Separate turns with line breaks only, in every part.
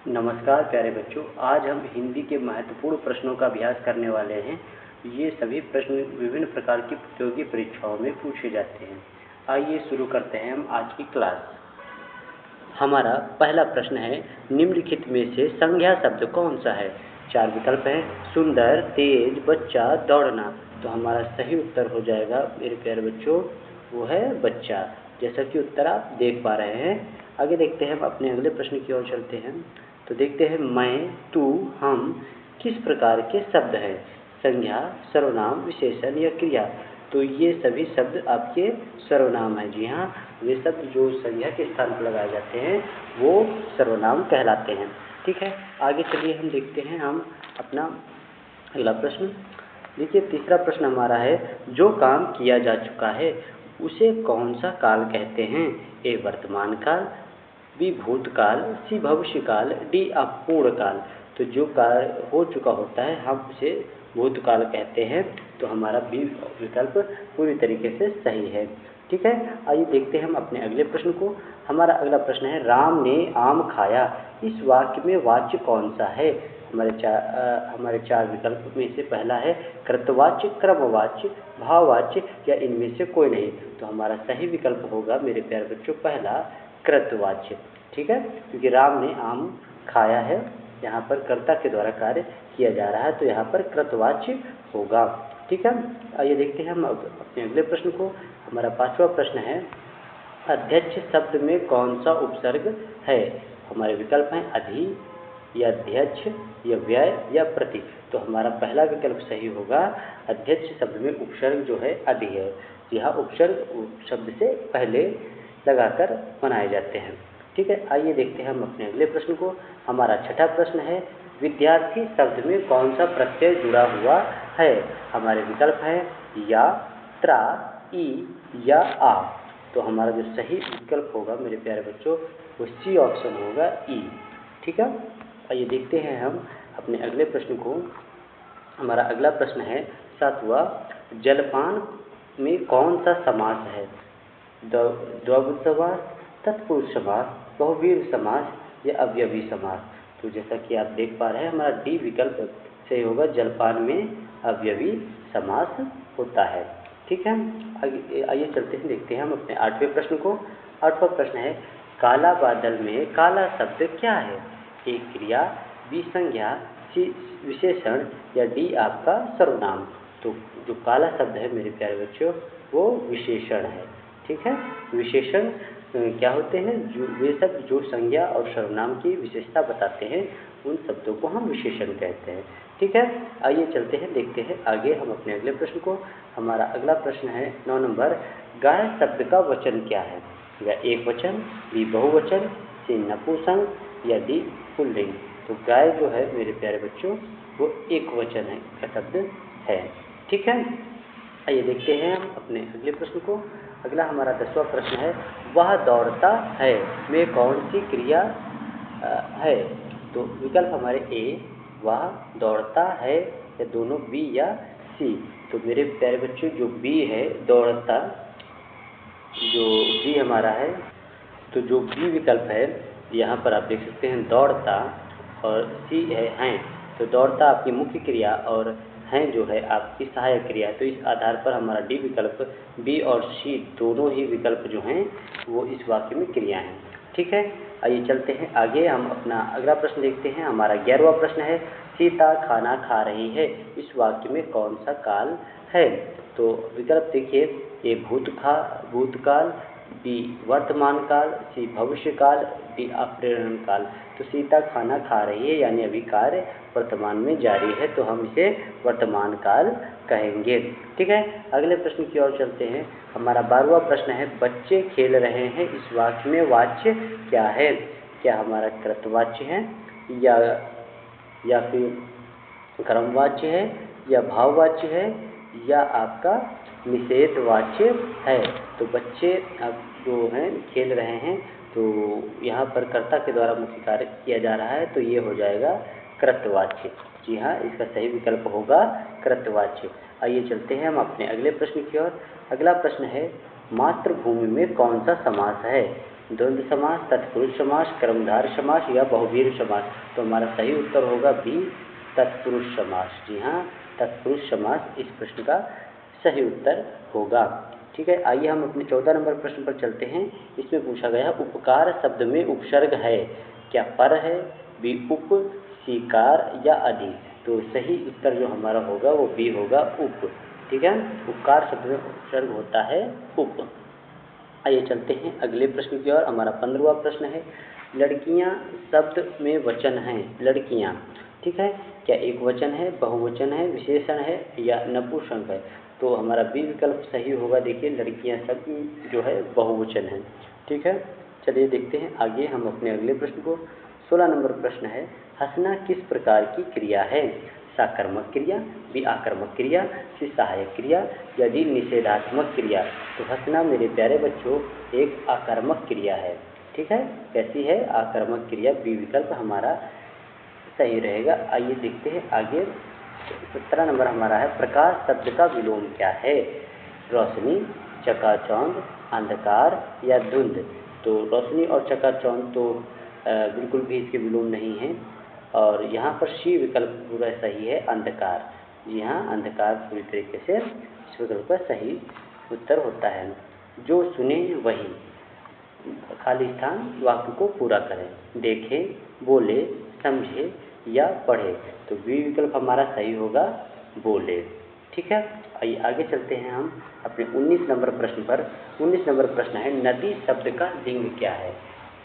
नमस्कार प्यारे बच्चों, आज हम हिंदी के महत्वपूर्ण प्रश्नों का अभ्यास करने वाले हैं। ये सभी प्रश्न विभिन्न प्रकार की प्रतियोगी परीक्षाओं में पूछे जाते हैं। आइए शुरू करते हैं हम आज की क्लास। हमारा पहला प्रश्न है, निम्नलिखित में से संज्ञा शब्द कौन सा है? 4 विकल्प हैं, सुंदर, तेज, बच्चा, दौड़ना। तो हमारा सही उत्तर हो जाएगा मेरे प्यारे बच्चों, वो है बच्चा, जैसा कि उत्तर आप देख पा रहे हैं। आगे देखते हैं, हम अपने अगले प्रश्न की ओर चलते हैं। तो देखते हैं, मैं, तू, हम किस प्रकार के शब्द हैं? संज्ञा, सर्वनाम, विशेषण या क्रिया? तो ये सभी शब्द आपके सर्वनाम हैं। जी हाँ, वे शब्द जो संज्ञा के स्थान पर लगाए जाते हैं वो सर्वनाम कहलाते हैं। ठीक है, आगे चलिए हम देखते हैं हम अपना अगला प्रश्न। देखिए, तीसरा प्रश्न हमारा है, जो काम किया जा चुका है उसे कौन सा काल कहते हैं? ए वर्तमान काल, बी भूतकाल, सी भविष्यकाल, डी अपूर्ण काल। तो जो कार्य हो चुका होता है हम उसे भूतकाल कहते हैं। तो हमारा बी विकल्प पूरी तरीके से सही है। ठीक है, आइए देखते हैं हम अपने अगले प्रश्न को। हमारा अगला प्रश्न है, राम ने आम खाया। इस वाक्य में वाच्य कौन सा है? हमारे चार विकल्प में से पहला है कृतवाच्य, क्रमवाच्य, भाववाच्य या इनमें से कोई नहीं। तो हमारा सही विकल्प होगा मेरे प्यारे बच्चों पहला कृतवाच्य। ठीक है, क्योंकि राम ने आम खाया है, यहाँ पर कर्ता के द्वारा कार्य किया जा रहा है, तो यहाँ पर कृतवाच्य होगा। ठीक है, आइए देखते हैं हम अपने अगले प्रश्न को। हमारा पांचवा प्रश्न है, अध्यक्ष शब्द में कौन सा उपसर्ग है? हमारे विकल्प हैं अधि या अध्यक्ष या व्यय या प्रति। तो हमारा पहला विकल्प सही होगा, अध्यक्ष शब्द में उपसर्ग जो है अधि है। यहाँ उपसर्ग शब्द से पहले लगाकर बनाए जाते हैं। ठीक है, आइए देखते हैं हम अपने अगले प्रश्न को। हमारा छठा प्रश्न है, विद्यार्थी शब्द में कौन सा प्रत्यय जुड़ा हुआ है? हमारे विकल्प हैं या, त्रा, ई या आ। तो हमारा जो सही विकल्प होगा मेरे प्यारे बच्चों वो सी ऑप्शन होगा, ई। ठीक है, आइए देखते हैं हम अपने अगले प्रश्न को। हमारा अगला प्रश्न है सातवां, जलपान में कौन सा समास है? द्वंद्व समास, तत्पुरुष समास, बहुव्रीहि समास या अवयवी समास। तो जैसा कि आप देख पा रहे हैं हमारा डी विकल्प सही होगा, जलपान में अवयवी समास होता है। ठीक है, आइए चलते हैं, देखते हैं हम अपने आठवें प्रश्न को। आठवां प्रश्न है, काला बादल में काला शब्द क्या है? ए क्रिया, बी संज्ञा, सी विशेषण या डी आपका सर्वनाम। तो जो काला शब्द है मेरे प्यारे बच्चों वो विशेषण है। ठीक है, विशेषण क्या होते हैं? जो वे शब्द जो संज्ञा और सर्वनाम की विशेषता बताते हैं उन शब्दों को हम विशेषण कहते हैं। ठीक है, आइए चलते हैं, देखते हैं आगे हम अपने अगले प्रश्न को। हमारा अगला प्रश्न है 9 नंबर, गाय शब्द का वचन क्या है? या एक वचन, बी बहुवचन, सी नपुंसक या डी पुल्लिंग। तो गाय जो है मेरे प्यारे बच्चों वो एक वचन है का शब्द है। ठीक है, आइए देखते हैं हम अपने अगले प्रश्न को। अगला हमारा 10वां प्रश्न है, वह दौड़ता है में कौन सी क्रिया है? तो विकल्प हमारे ए, वह दौड़ता है, या दोनों, बी या सी। तो मेरे प्यारे बच्चों जो बी है दौड़ता, जो बी हमारा है, तो जो बी विकल्प है यहाँ पर आप देख सकते हैं दौड़ता, और सी है हैं। तो दौड़ता आपकी मुख्य क्रिया और हैं जो है आपकी सहायक क्रिया। तो इस आधार पर हमारा डी विकल्प, बी और सी दोनों ही विकल्प जो हैं वो इस वाक्य में क्रिया हैं। ठीक है, आइए चलते हैं आगे, हम अपना अगला प्रश्न देखते हैं। हमारा 11वां प्रश्न है, सीता खाना खा रही है, इस वाक्य में कौन सा काल है? तो विकल्प देखिए, ए भूतकाल, बी वर्तमान काल, सी भविष्य काल, डी अप्रेरण काल। तो सीता खाना खा रही है यानी अभी कार्य वर्तमान में जारी है, तो हम इसे वर्तमान काल कहेंगे। ठीक है, अगले प्रश्न की ओर चलते हैं। हमारा 12वां प्रश्न है, बच्चे खेल रहे हैं, इस वाक्य में वाच्य क्या है? क्या हमारा कृतवाच्य है या फिर क्रमवाच्य है या भाववाच्य है या आपका निषेधवाच्य है? तो बच्चे अब जो हैं खेल रहे हैं, तो यहाँ पर कर्ता के द्वारा मुख्य कार्य किया जा रहा है, तो ये हो जाएगा कृतवाच्य। जी हाँ, इसका सही विकल्प होगा कृतवाच्य। आइए चलते हैं हम अपने अगले प्रश्न की ओर। अगला प्रश्न है, मातृभूमि में कौन सा समास है? द्वंद्व समास, तत्पुरुष समास, कर्मधारय समास या बहुव्रीहि समास। तो हमारा सही उत्तर होगा बी, तत्पुरुष समास। जी हाँ, तत्पुरुष समास इस प्रश्न का सही उत्तर होगा। ठीक है, आइए हम अपने 14 नंबर प्रश्न पर चलते हैं। इसमें पूछा गया है उपकार शब्द में उपसर्ग है, क्या पर है, बी उप, सी कार या अधि। तो सही उत्तर जो हमारा होगा वो बी होगा उप। ठीक है, उपकार शब्द में उपसर्ग होता है उप। आइए चलते हैं अगले प्रश्न की ओर। हमारा 15वां प्रश्न है, लड़कियां शब्द में वचन हैं। लड़कियां, ठीक है, क्या एक वचन है, बहुवचन है, विशेषण है या नपुंसक है। तो हमारा बी विकल्प सही होगा। देखिए लड़कियां शब्द जो है बहुवचन है। ठीक है, चलिए देखते हैं आगे हम अपने अगले प्रश्न को। 16 नंबर प्रश्न है, हंसना किस प्रकार की क्रिया है। साकर्मक क्रिया, बी आकर्मक क्रिया, सी सहायक क्रिया या डी निषेधात्मक क्रिया। तो हंसना मेरे प्यारे बच्चों एक आकर्मक क्रिया है। ठीक है, कैसी है, आकर्मक क्रिया। बी विकल्प हमारा सही रहेगा। आइए देखते हैं आगे। 17 नंबर हमारा है, प्रकाश शब्द का विलोम क्या है। रोशनी, चकाचौंध, अंधकार या धुंध। तो रोशनी और चकाचौंध तो बिल्कुल भी इसके विलोम नहीं है। और यहाँ पर सी विकल्प पूरा सही है, अंधकार। जी हाँ, अंधकार पूरी तरीके से इस विकल्प का सही उत्तर होता है। जो सुने वही, खाली स्थान वाक्य को पूरा करें। देखे, बोले, समझे या पढ़े। तो बी विकल्प हमारा सही होगा, बोले। ठीक है, आइए आगे चलते हैं हम अपने 19 नंबर प्रश्न पर। 19 नंबर प्रश्न है, नदी शब्द का लिंग क्या है।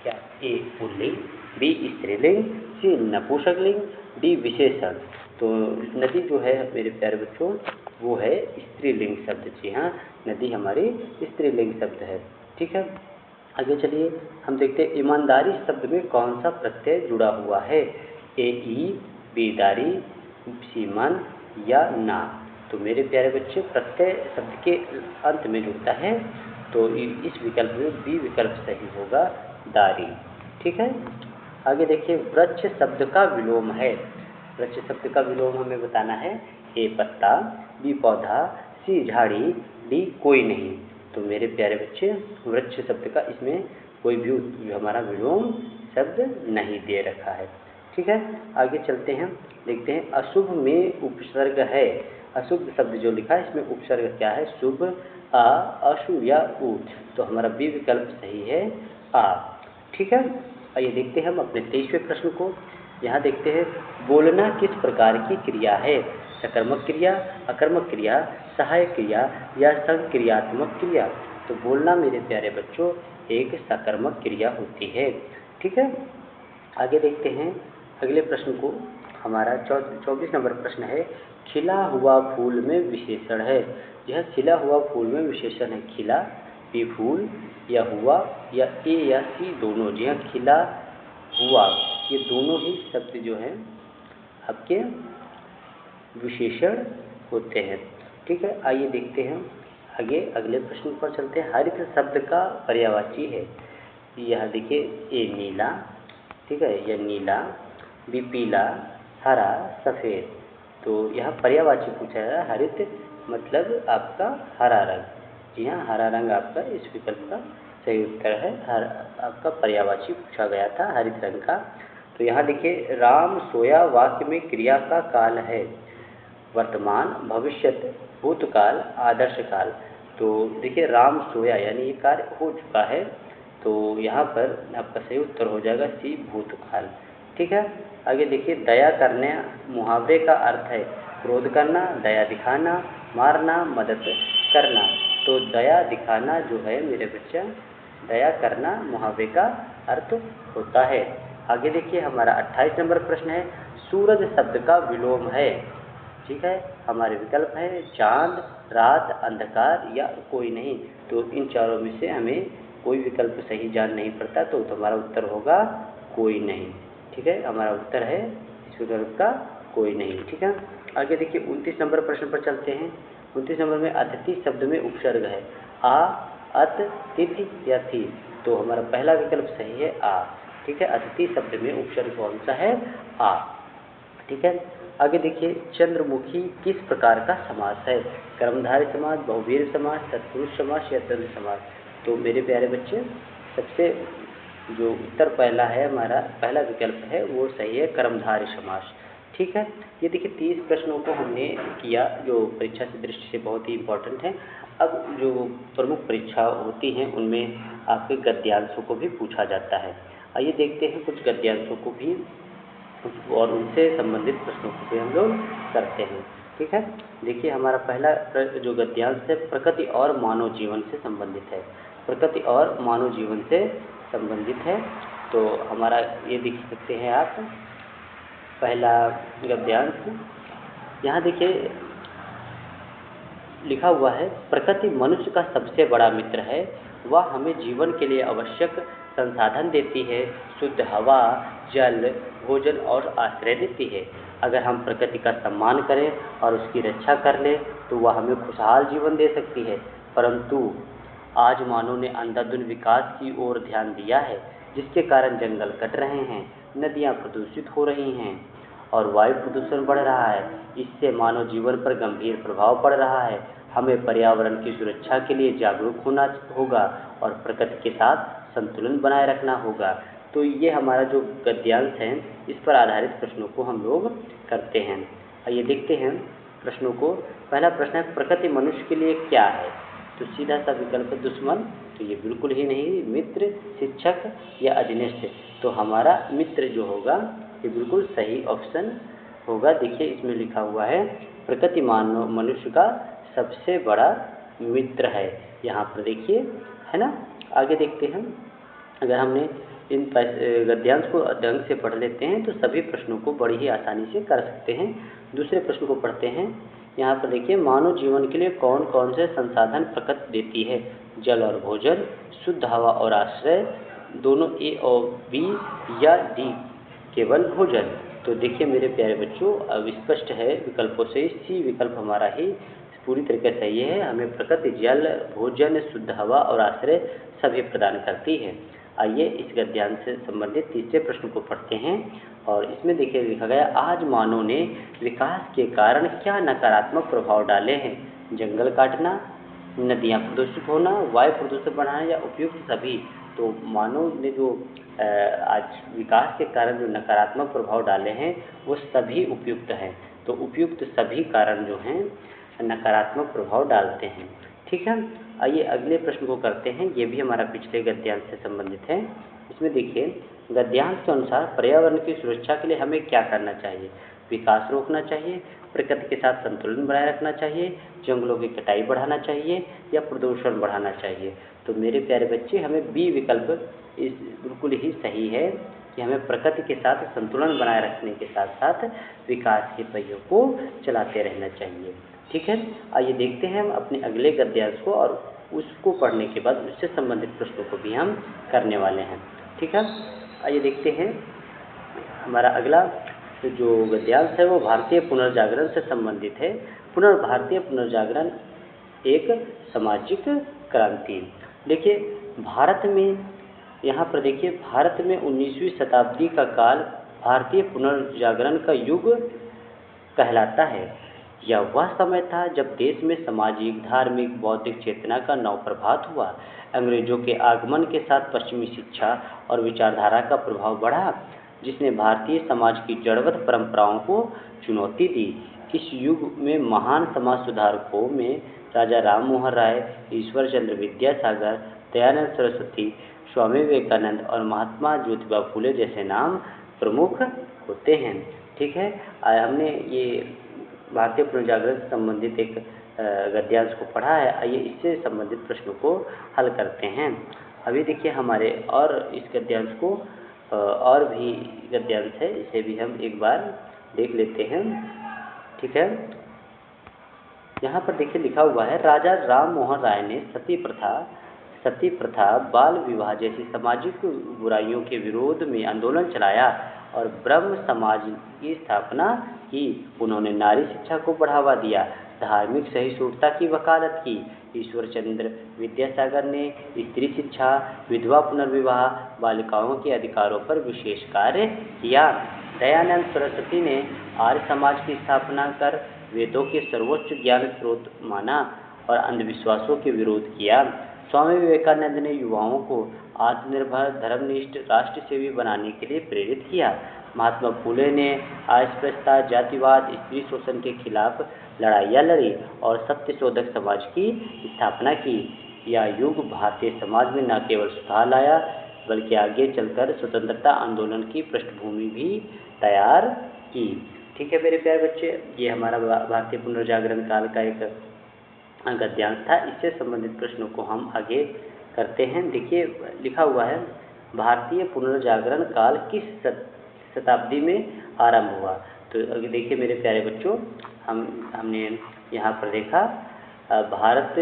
क्या ए पुल्लिंग, बी स्त्रीलिंग, सी नपुंसक लिंग, डी विशेषण। तो नदी जो है मेरे प्यारे बच्चों वो है स्त्रीलिंग शब्द। जी हाँ, नदी हमारी स्त्रीलिंग शब्द है। ठीक है, आगे चलिए हम देखते हैं ईमानदारी शब्द में कौन सा प्रत्यय जुड़ा हुआ है। ए ई, बी दारी, सी मन या ना। तो मेरे प्यारे बच्चे प्रत्यय शब्द के अंत में जुड़ता है, तो इस विकल्प में बी विकल्प सही होगा, दारी। ठीक है, आगे देखिए वृक्ष शब्द का विलोम है। वृक्ष शब्द का विलोम हमें बताना है। ए पत्ता, बी पौधा, सी झाड़ी, डी कोई नहीं। तो मेरे प्यारे बच्चे वृक्ष शब्द का इसमें कोई भी हमारा विलोम शब्द नहीं दे रखा है। ठीक है, आगे चलते हैं, देखते हैं अशुभ में उपसर्ग है। अशुभ शब्द जो लिखा है इसमें उपसर्ग क्या है, शुभ, आ, अशुभ या उ। तो हमारा बी विकल्प सही है, आ। ठीक है, आइए देखते हैं हम अपने 23वें प्रश्न को। यहाँ देखते हैं बोलना किस प्रकार की क्रिया है। सकर्मक क्रिया, अकर्मक क्रिया, सहायक क्रिया या संक्रियात्मक क्रिया। तो बोलना मेरे प्यारे बच्चों एक सकर्मक क्रिया होती है। ठीक है, आगे देखते हैं अगले प्रश्न को। हमारा 24 नंबर प्रश्न है, खिला हुआ फूल में विशेषण है। यह खिला हुआ फूल में विशेषण है खिला, बी फूल या हुआ या ए या सी दोनों। जी हाँ, खिला, हुआ ये दोनों ही शब्द जो हैं आपके विशेषण होते हैं। ठीक है, आइए देखते हैं आगे अगले प्रश्न पर चलते हैं। हरित शब्द का पर्यायवाची है। यह देखिए ए नीला, ठीक है, यह नीला, बी पीला, हरा, सफ़ेद। तो यहाँ पर्यायवाची पूछा है, हरित मतलब आपका हरा रंग। जी हाँ, हरा रंग आपका इस विकल्प का सही उत्तर है। आपका पर्यायवाची पूछा गया था हरित रंग का। तो यहाँ देखिए राम सोया वाक्य में क्रिया का काल है वर्तमान, भविष्यत, भूतकाल, आदर्श काल। तो देखिए राम सोया यानी ये कार्य हो चुका है, तो यहाँ पर आपका सही उत्तर हो जाएगा सी भूतकाल। ठीक है, आगे देखिए दया करने मुहावरे का अर्थ है क्रोध करना, दया दिखाना, मारना, मदद करना। तो दया दिखाना जो है मेरे बच्चा, दया करना मुहावरे का अर्थ होता है। आगे देखिए हमारा 28 नंबर प्रश्न है, सूरज शब्द का विलोम है। ठीक है, हमारे विकल्प है चांद, रात, अंधकार या कोई नहीं। तो इन चारों में से हमें कोई विकल्प सही जान नहीं पड़ता, तो हमारा उत्तर होगा कोई नहीं। ठीक है, हमारा उत्तर है इस विकल्प का कोई नहीं। ठीक है, आगे देखिए 29 नंबर प्रश्न पर चलते हैं। 29 नंबर में अतिथि शब्द में उपसर्ग है आ, अत, तिथि या थी। तो हमारा पहला विकल्प सही है आ। ठीक है, अतिथि शब्द में उपसर्ग कौन सा है, आ। ठीक है, आगे देखिए चंद्रमुखी किस प्रकार का समास है। कर्मधारय समास, बहुव्रीहि समास, तत्पुरुष समास या द्वंद्व समास। तो मेरे प्यारे बच्चे सबसे जो उत्तर पहला है, हमारा पहला विकल्प है वो सही है, कर्मधारय समास। ठीक है, ये देखिए 30 प्रश्नों को हमने किया जो परीक्षा की दृष्टि से बहुत ही इम्पोर्टेंट है। अब जो प्रमुख परीक्षा होती हैं उनमें आपके गद्यांशों को भी पूछा जाता है। आइए देखते हैं कुछ गद्यांशों को भी और उनसे संबंधित प्रश्नों को भी हम लोग करते हैं। ठीक है, देखिए हमारा पहला जो गद्यांश है प्रकृति और मानव जीवन से संबंधित है। प्रकृति और मानव जीवन से संबंधित है, तो हमारा ये देख सकते हैं आप पहला गद्यांश। यहाँ देखिए लिखा हुआ है, प्रकृति मनुष्य का सबसे बड़ा मित्र है। वह हमें जीवन के लिए आवश्यक संसाधन देती है, शुद्ध हवा, जल, भोजन और आश्रय देती है। अगर हम प्रकृति का सम्मान करें और उसकी रक्षा कर लें तो वह हमें खुशहाल जीवन दे सकती है। परंतु आज मानव ने अंधाधुंध विकास की ओर ध्यान दिया है, जिसके कारण जंगल कट रहे हैं, नदियाँ प्रदूषित हो रही हैं और वायु प्रदूषण बढ़ रहा है। इससे मानव जीवन पर गंभीर प्रभाव पड़ रहा है। हमें पर्यावरण की सुरक्षा के लिए जागरूक होना होगा और प्रकृति के साथ संतुलन बनाए रखना होगा। तो ये हमारा जो गद्यांश है इस पर आधारित प्रश्नों को हम लोग करते हैं। आइए देखते हैं प्रश्नों को। पहला प्रश्न है, प्रकृति मनुष्य के लिए क्या है? तो सीधा सा विकल्प है दुश्मन, तो ये बिल्कुल ही नहीं, मित्र, शिक्षक या अधीनस्थ। तो हमारा मित्र जो होगा ये बिल्कुल सही ऑप्शन होगा। देखिए इसमें लिखा हुआ है, प्रकृति मानव मनुष्य का सबसे बड़ा मित्र है। यहाँ पर देखिए, है ना। आगे देखते हैं, अगर हमने इन गद्यांश को ढंग से पढ़ लेते हैं तो सभी प्रश्नों को बड़ी ही आसानी से कर सकते हैं। दूसरे प्रश्न को पढ़ते हैं। यहाँ पर देखिए, मानव जीवन के लिए कौन कौन से संसाधन प्रकृति देती है? जल और भोजन, शुद्ध हवा और आश्रय, दोनों ए और बी, या डी केवल भोजन। तो देखिए मेरे प्यारे बच्चों, अब स्पष्ट है विकल्पों से, सी विकल्प हमारा ही पूरी तरीके से सही है। हमें प्रकृति जल, भोजन, शुद्ध हवा और आश्रय सभी प्रदान करती है। आइए इस गद्यांश से संबंधित तीसरे प्रश्न को पढ़ते हैं और इसमें देखिए लिखा गया, आज मानव ने विकास के कारण क्या नकारात्मक प्रभाव डाले हैं? जंगल काटना, नदियाँ प्रदूषित होना, वायु प्रदूषण बढ़ाना या उपयुक्त सभी। तो मानव ने जो आज विकास के कारण जो नकारात्मक प्रभाव डाले हैं वो सभी उपयुक्त हैं। तो उपयुक्त सभी कारण जो हैं नकारात्मक प्रभाव डालते हैं। ठीक है, आइए अगले प्रश्न को करते हैं। ये भी हमारा पिछले गद्यांश से संबंधित है। इसमें देखिए, गद्यांश के अनुसार पर्यावरण की सुरक्षा के लिए हमें क्या करना चाहिए? विकास रोकना चाहिए, प्रकृति के साथ संतुलन बनाए रखना चाहिए, जंगलों की कटाई बढ़ाना चाहिए या प्रदूषण बढ़ाना चाहिए। तो मेरे प्यारे बच्चे, हमें बी विकल्प इस बिल्कुल ही सही है कि हमें प्रकृति के साथ संतुलन बनाए रखने के साथ साथ विकास के पहियों को चलाते रहना चाहिए। ठीक है, आइए देखते हैं हम अपने अगले गद्यांश को और उसको पढ़ने के बाद उससे संबंधित प्रश्नों को भी हम करने वाले हैं। ठीक है, आइए देखते हैं हमारा अगला जो गद्यांश है वो भारतीय पुनर्जागरण से संबंधित है। भारतीय पुनर्जागरण एक सामाजिक क्रांति। देखिए भारत में, यहाँ पर देखिए, भारत में 19वीं शताब्दी का काल भारतीय पुनर्जागरण का युग कहलाता है। यह वह समय था जब देश में सामाजिक, धार्मिक, बौद्धिक चेतना का नवप्रभात हुआ। अंग्रेजों के आगमन के साथ पश्चिमी शिक्षा और विचारधारा का प्रभाव बढ़ा, जिसने भारतीय समाज की जड़वत परंपराओं को चुनौती दी। इस युग में महान समाज सुधारकों में राजा राम मोहन राय, ईश्वर चंद्र विद्यासागर, दयानंद सरस्वती, स्वामी विवेकानंद और महात्मा ज्योतिबा फुले जैसे नाम प्रमुख होते हैं। ठीक है, हमने ये भारतीय पुनर्जागरण से संबंधित एक गद्यांश को पढ़ा है। आइए इससे संबंधित प्रश्नों को हल करते हैं। अभी देखिए हमारे और इस गद्यांश को और भी गद्यांश है, इसे भी हम एक बार देख लेते हैं। ठीक है, यहाँ पर देखिए लिखा हुआ है, राजा राम मोहन राय ने सती प्रथा, बाल विवाह जैसी सामाजिक बुराइयों के विरोध में आंदोलन चलाया और ब्रह्म समाज की स्थापना की। उन्होंने नारी शिक्षा को बढ़ावा दिया, धार्मिक सहिष्णुता की वकालत की। ईश्वर चंद्र विद्यासागर ने स्त्री शिक्षा, विधवा पुनर्विवाह, बालिकाओं के अधिकारों पर विशेष कार्य किया। दयानंद सरस्वती ने आर्य समाज की स्थापना कर वेदों के सर्वोच्च ज्ञान स्रोत माना और अंधविश्वासों के विरोध किया। स्वामी विवेकानंद ने युवाओं को आत्मनिर्भर धर्मनिष्ठ राष्ट्र सेवी बनाने के लिए प्रेरित किया। महात्मा फूले ने अस्पृश्यता, जातिवाद, स्त्री शोषण के खिलाफ लड़ाइयाँ लड़ी और सत्यशोधक समाज की स्थापना की। यह युग भारतीय समाज में न केवल सुधार लाया बल्कि आगे चलकर स्वतंत्रता आंदोलन की पृष्ठभूमि भी तैयार की। ठीक है मेरे प्यारे बच्चे, ये हमारा भारतीय पुनर्जागरण काल का एक गद्यांश था। इससे संबंधित प्रश्नों को हम आगे करते हैं। देखिए लिखा हुआ है, भारतीय पुनर्जागरण काल किस शताब्दी में आरंभ हुआ। तो अगर देखिए मेरे प्यारे बच्चों, हमने यहाँ पर देखा भारत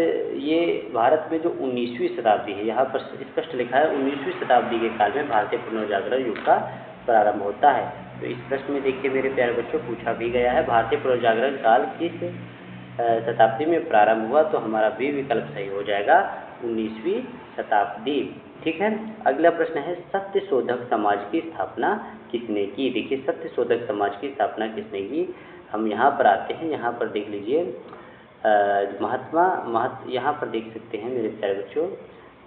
में जो 19वीं शताब्दी है, यहाँ पर स्पष्ट लिखा है 19वीं शताब्दी के काल में भारतीय पुनर्जागरण युग का प्रारंभ होता है। तो इस प्रश्न में देखिए मेरे प्यारे बच्चों पूछा भी गया है, भारतीय पुनर्जागरण काल किस शताब्दी में प्रारंभ हुआ। तो हमारा बी विकल्प सही हो जाएगा, 19वीं शताब्दी। ठीक है, अगला प्रश्न है, सत्यशोधक समाज की स्थापना किसने की। देखिए सत्यशोधक समाज की स्थापना किसने की, हम यहाँ पर आते हैं। यहाँ पर देख लीजिए यहाँ पर देख सकते हैं मेरे प्यारे बच्चों,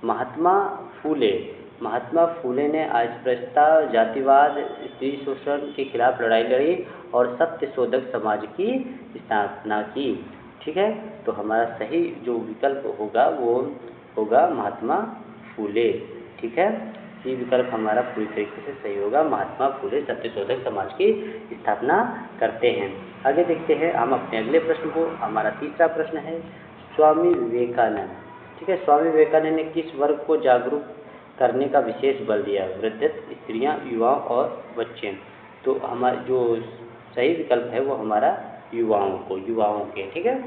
महात्मा फूले ने अस्पृश्यता, जातिवाद, स्त्री शोषण के खिलाफ लड़ाई लड़ी और सत्यशोधक समाज की स्थापना की। ठीक है, तो हमारा सही जो विकल्प होगा वो होगा महात्मा फूले। ठीक है, ये विकल्प हमारा पूरी तरीके से सही होगा, महात्मा फूले सत्यशोधक समाज की स्थापना करते हैं। आगे देखते हैं हम अपने अगले प्रश्न को। हमारा तीसरा प्रश्न है, स्वामी विवेकानंद। ठीक है, स्वामी विवेकानंद ने किस वर्ग को जागरूक करने का विशेष बल दिया। वृद्ध, स्त्रियां, युवा और बच्चे। तो हमारा जो सही विकल्प है वो हमारा युवाओं के। ठीक है,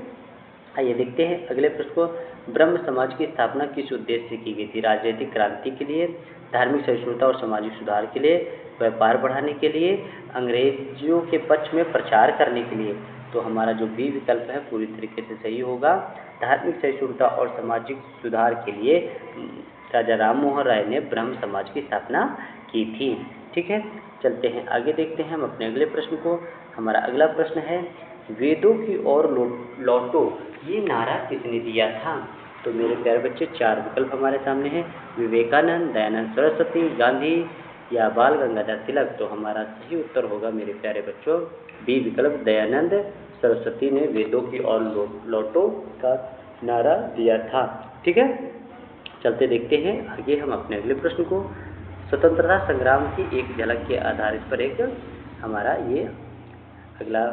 आइए देखते हैं अगले प्रश्न को। ब्रह्म समाज की स्थापना किस उद्देश्य से की गई थी। राजनीतिक क्रांति के लिए, धार्मिक सहिष्णुता और सामाजिक सुधार के लिए, व्यापार बढ़ाने के लिए, अंग्रेजियों के पक्ष में प्रचार करने के लिए। तो हमारा जो बी विकल्प है पूरी तरीके से सही होगा, धार्मिक सहिष्णुता और सामाजिक सुधार के लिए राजा राम मोहन राय ने ब्रह्म समाज की स्थापना की थी। ठीक है, चलते हैं आगे देखते हैं हम अपने अगले प्रश्न को। हमारा अगला प्रश्न है, वेदों की ओर लौटो ये नारा किसने दिया था। तो मेरे प्यारे बच्चे 4 विकल्प हमारे सामने हैं, विवेकानंद, दयानंद सरस्वती, गांधी या बाल गंगाधर तिलक। तो हमारा सही उत्तर होगा मेरे प्यारे बच्चों बी विकल्प, दयानंद सरस्वती ने वेदों की ओर लौटो का नारा दिया था। ठीक है, चलते देखते हैं आगे हम अपने अगले प्रश्न को। स्वतंत्रता संग्राम की एक झलक के आधार पर एक हमारा ये अगला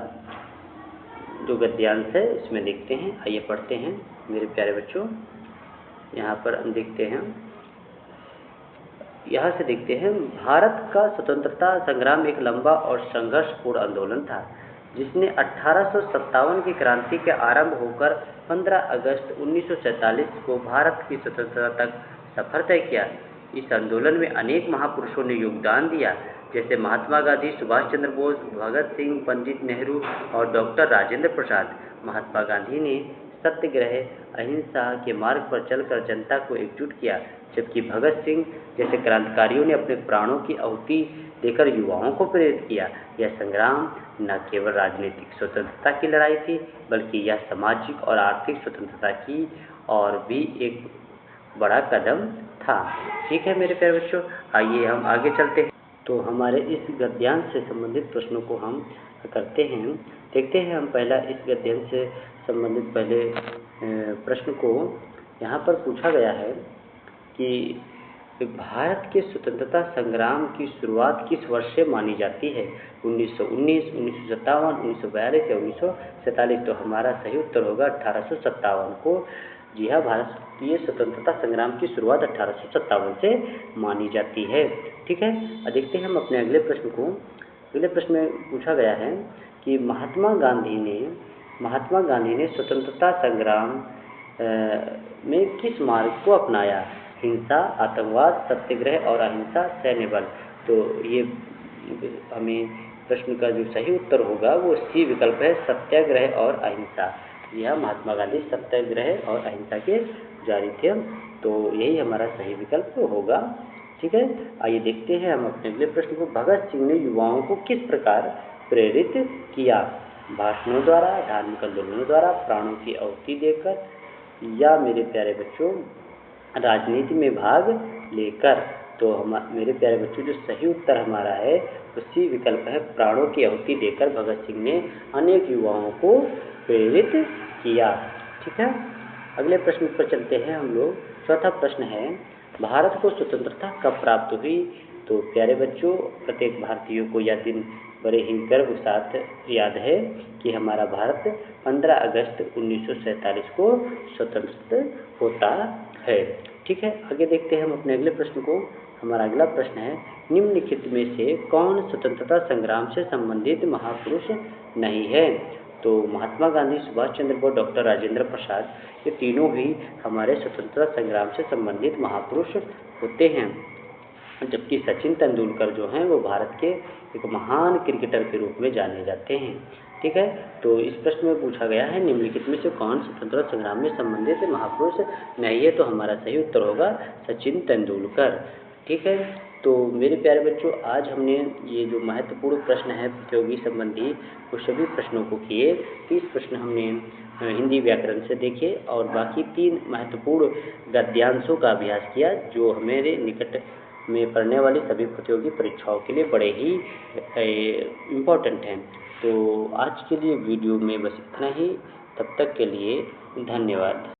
जो गद्यांश है इसमें देखते हैं। आइए पढ़ते हैं मेरे प्यारे बच्चों। यहाँ पर हम देखते हैं, यहाँ से देखते हैं, भारत का स्वतंत्रता संग्राम एक लंबा और संघर्षपूर्ण आंदोलन था जिसने 1857 की क्रांति के आरंभ होकर 15 अगस्त 1947 को भारत की स्वतंत्रता तक सफर तय किया। इस आंदोलन में अनेक महापुरुषों ने योगदान दिया, जैसे महात्मा गांधी, सुभाष चंद्र बोस, भगत सिंह, पंडित नेहरू और डॉक्टर राजेंद्र प्रसाद। महात्मा गांधी ने सत्याग्रह, अहिंसा के मार्ग पर चलकर जनता को एकजुट किया, जबकि भगत सिंह जैसे क्रांतिकारियों ने अपने प्राणों की आहुति देकर युवाओं को प्रेरित किया। यह संग्राम न केवल राजनीतिक स्वतंत्रता की लड़ाई थी, बल्कि यह सामाजिक और आर्थिक स्वतंत्रता की और भी एक बड़ा कदम था। ठीक है मेरे प्यारे बच्चों, आइए हम आगे चलते हैं। तो हमारे इस गद्यांश से संबंधित प्रश्नों को हम करते हैं। देखते हैं हम पहला इस गद्यांश से संबंधित पहले प्रश्न को। यहाँ पर पूछा गया है कि भारत के स्वतंत्रता संग्राम की शुरुआत किस वर्ष से मानी जाती है। 1919, 1957, 1942 या 1947। तो हमारा सही उत्तर होगा 1857 को। जी हाँ, भारतीय स्वतंत्रता संग्राम की शुरुआत 1857 से मानी जाती है। ठीक है, अब देखते हैं हम अपने अगले प्रश्न को। अगले प्रश्न में पूछा गया है कि महात्मा गांधी ने स्वतंत्रता संग्राम में किस मार्ग को अपनाया। हिंसा, आतंकवाद, सत्याग्रह और अहिंसा, सैन्य बल। तो ये हमें प्रश्न का जो सही उत्तर होगा वो सी विकल्प है, सत्याग्रह और अहिंसा। यह महात्मा गांधी सत्याग्रह और अहिंसा के जारी थे, तो यही हमारा सही विकल्प होगा। ठीक है, आइए देखते हैं हम अपने अगले प्रश्न को। भगत सिंह ने युवाओं को किस प्रकार प्रेरित किया। भाषणों द्वारा, धार्मिक आंदोलनों द्वारा, प्राणों की आहुति देकर या मेरे प्यारे बच्चों राजनीति में भाग लेकर। तो मेरे प्यारे बच्चों, जो सही उत्तर हमारा है उसी विकल्प है प्राणों की आहुति देकर भगत सिंह ने अनेक युवाओं को प्रेरित किया। ठीक है, अगले प्रश्न पर चलते हैं हम लोग। चौथा प्रश्न है, भारत को स्वतंत्रता कब प्राप्त हुई? तो प्यारे बच्चों, प्रत्येक भारतीय को यह दिन बड़े ही गर्व के साथ याद है कि हमारा भारत 15 अगस्त 1947 को स्वतंत्र होता है। ठीक है, आगे देखते हैं हम अपने अगले प्रश्न को। हमारा अगला प्रश्न है, निम्नलिखित में से कौन स्वतंत्रता संग्राम से संबंधित महापुरुष नहीं है? तो महात्मा गांधी, सुभाष चंद्र बोस, डॉक्टर राजेंद्र प्रसाद, ये तीनों ही हमारे स्वतंत्रता संग्राम से संबंधित महापुरुष होते हैं। जबकि सचिन तेंदुलकर जो हैं वो भारत के एक महान क्रिकेटर के रूप में जाने जाते हैं। ठीक है, तो इस प्रश्न में पूछा गया है, निम्नलिखित में से कौन स्वतंत्रता संग्राम में संबंधित महापुरुष नहीं है? तो हमारा सही उत्तर होगा सचिन तेंदुलकर। ठीक है, तो मेरे प्यारे बच्चों, आज हमने ये जो महत्वपूर्ण प्रश्न है प्रतियोगी संबंधी वो सभी प्रश्नों को किए। 30 प्रश्न हमने हिंदी व्याकरण से देखे और बाकी 3 महत्वपूर्ण गद्यांशों का अभ्यास किया जो हमारे निकट में पढ़ने वाली सभी प्रतियोगी परीक्षाओं के लिए बड़े ही इम्पोर्टेंट हैं। तो आज के लिए वीडियो में बस इतना ही। तब तक के लिए धन्यवाद।